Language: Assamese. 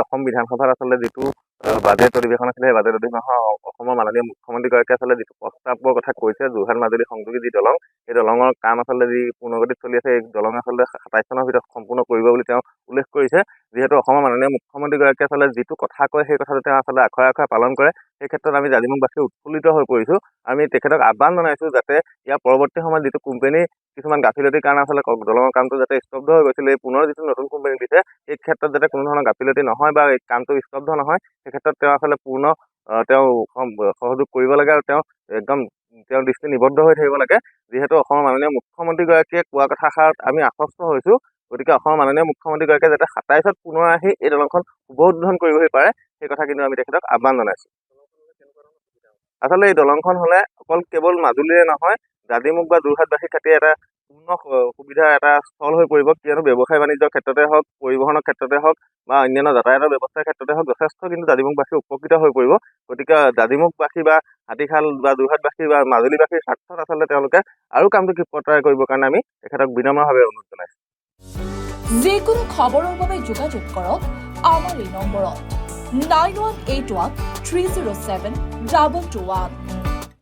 অসম বিধানসভাত আচলতে যিটো বাজেট অধিৱেশন আছিলে সেই বাজেট অধিৱেশনৰ অসমৰ মাননীয় মুখ্যমন্ত্ৰীগৰাকীয়ে আচলতে যিটো প্ৰস্তাৱৰ কথা কৈছে যোৰহাট মাজুলী সংযোগী যি দলং সেই দলঙৰ কাম আচলতে যি পূৰ্ণগতিত চলি আছে এই দলং আচলতে 27 চনৰ ভিতৰত সম্পূৰ্ণ কৰিব বুলি তেওঁ উল্লেখ কৰিছে। যিহেতু অসমৰ মাননীয় মুখ্যমন্ত্ৰীগৰাকীয়ে আচলতে যিটো কথা কয় সেই কথাটো তেওঁ আচলতে আখৰে আখৰে পালন কৰে। সেই ক্ষেত্ৰত আমি জাজিমুখবাসী উৎফুল্লিত হৈ পৰিছোঁ। আমি তেখেতক আহ্বান জনাইছোঁ যাতে ইয়াৰ পৰৱৰ্তী সময়ত যিটো কোম্পানী কিছুমান গাফিলতিৰ কাৰণে আচলতে দলঙৰ কামটো যাতে স্তব্ধ হৈ গৈছিল, এই পুনৰ যিটো নতুন কোম্পানী দিছে এই ক্ষেত্ৰত যাতে কোনো ধৰণৰ গাফিলতি নহয় বা এই কামটো স্তব্ধ নহয়, সেই ক্ষেত্ৰত তেওঁ আচলতে পূৰ্ণ তেওঁ সহযোগ কৰিব লাগে আৰু তেওঁ দৃষ্টি নিবদ্ধ হৈ থাকিব লাগে। যিহেতু অসমৰ মাননীয় মুখ্যমন্ত্ৰীগৰাকীয়ে কোৱা কথাষাৰত আমি আশ্বস্ত হৈছোঁ। গতিকে অসমৰ মাননীয় মুখ্যমন্ত্ৰীগৰাকীয়ে যাতে 27ত পুনৰ আহি এই দলংখন শুভ উদ্বোধন কৰিবহি পাৰে সেই কথা কিন্তু আমি তেখেতক আহ্বান জনাইছোঁ। আচলতে এই দলংখন হ'লে অকল কেৱল মাজুলীৰে নহয়, জাজিমুখ বা যোৰহাটবাসীৰ খাতিৰত এটা পূৰ্ণ সুবিধাৰ এটা স্থল হৈ পৰিব। কিয়নো ব্যৱসায় বাণিজ্যৰ ক্ষেত্ৰতে হওক, পৰিবহণৰ ক্ষেত্ৰতে হওক বা অন্যান্য যাতায়াতৰ ব্যৱস্থাৰ ক্ষেত্ৰতে হওক যথেষ্ট কিন্তু জাজিমুখবাসী উপকৃত হৈ পৰিব। গতিকে জাজিমুখবাসী বা হাতীখাল বা যোৰহাটবাসী বা মাজুলীবাসীৰ স্বাৰ্থত আচলতে তেওঁলোকে আৰু কামটো ক্ষিপ্ৰতাৰে কৰিবৰ কাৰণে আমি তেখেতক বিনম্ৰভাৱে অনুৰোধ জনাইছোঁ। যিকোনো খবৰৰ বাবে যোগাযোগ কৰক আমাৰ এই নম্বৰত 9181 307 221।